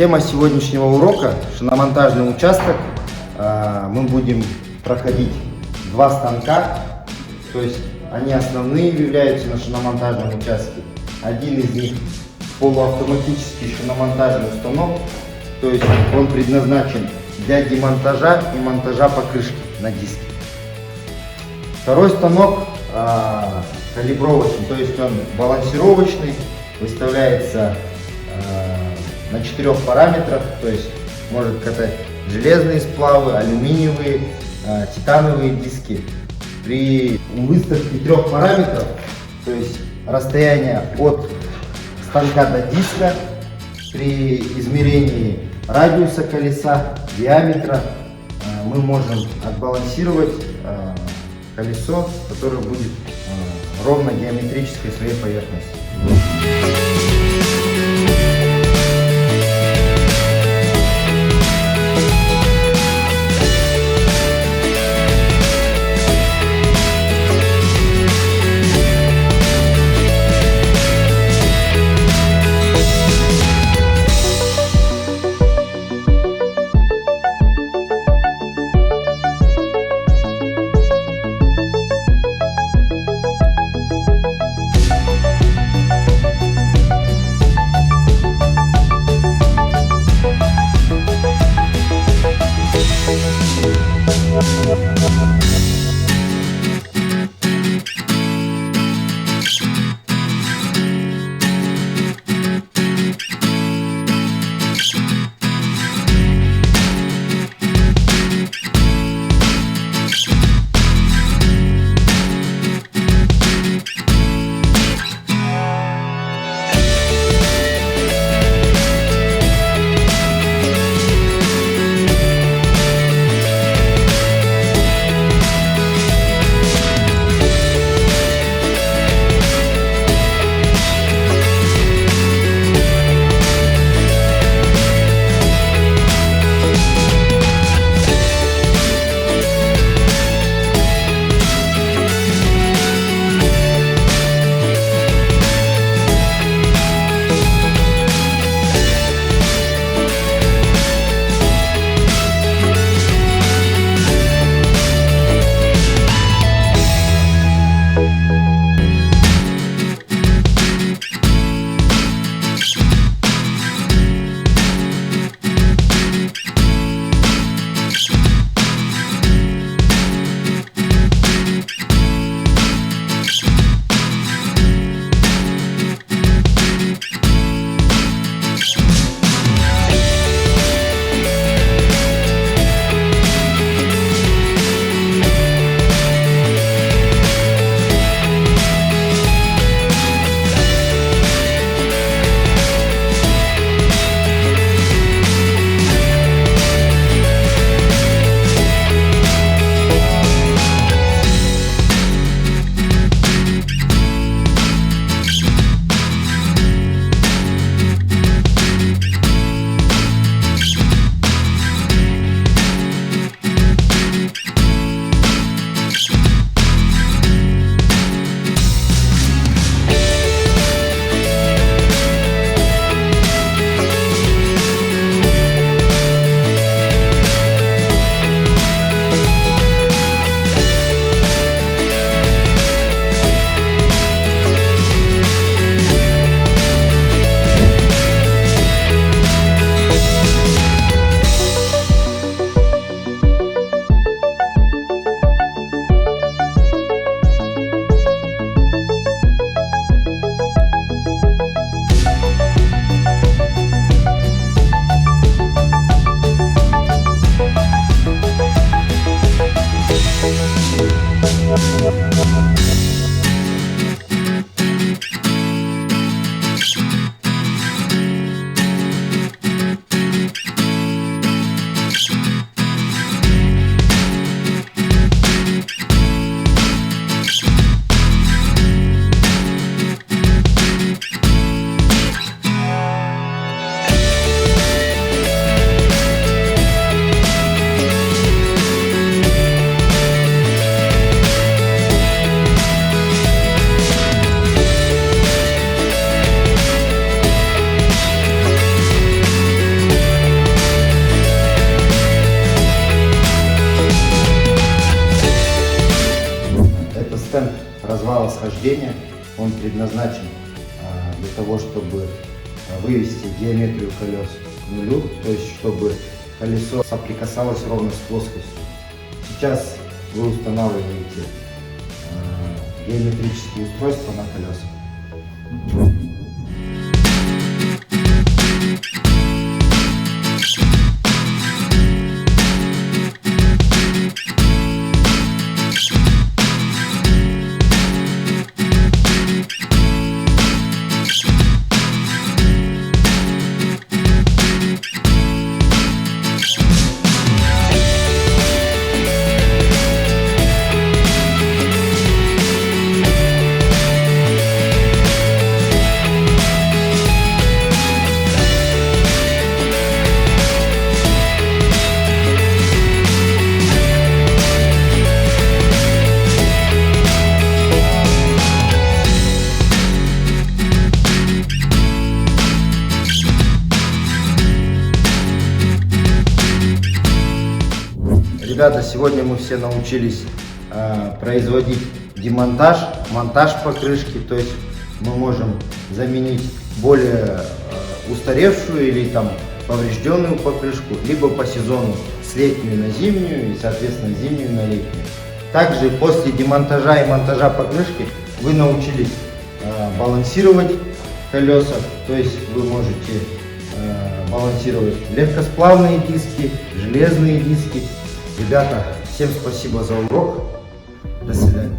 Тема сегодняшнего урока – шиномонтажный участок. Мы будем проходить два станка, то есть они основные являются на шиномонтажном участке. Один из них полуавтоматический шиномонтажный станок, то есть он предназначен для демонтажа и монтажа покрышки на диске. Второй станок калибровочный, то есть он балансировочный, выставляется на 4 параметрах, то есть может катать железные сплавы, алюминиевые, титановые диски. При выставке 3 параметров, то есть расстояние от станка до диска, при измерении радиуса колеса, диаметра, мы можем отбалансировать колесо, которое будет ровно геометрической своей поверхности. ассистент развала схождения. Он предназначен для того, чтобы вывести геометрию колес к нулю, то есть чтобы колесо соприкасалось ровно с плоскостью. Сейчас вы устанавливаете геометрические устройства на колеса. Ребята, сегодня мы все научились производить демонтаж, монтаж покрышки, то есть мы можем заменить более устаревшую или там поврежденную покрышку, либо по сезону с летнюю на зимнюю и, соответственно, зимнюю на летнюю. Также после демонтажа и монтажа покрышки вы научились балансировать колеса, то есть вы можете балансировать легкосплавные диски, железные диски. Ребята, всем спасибо за урок. До свидания.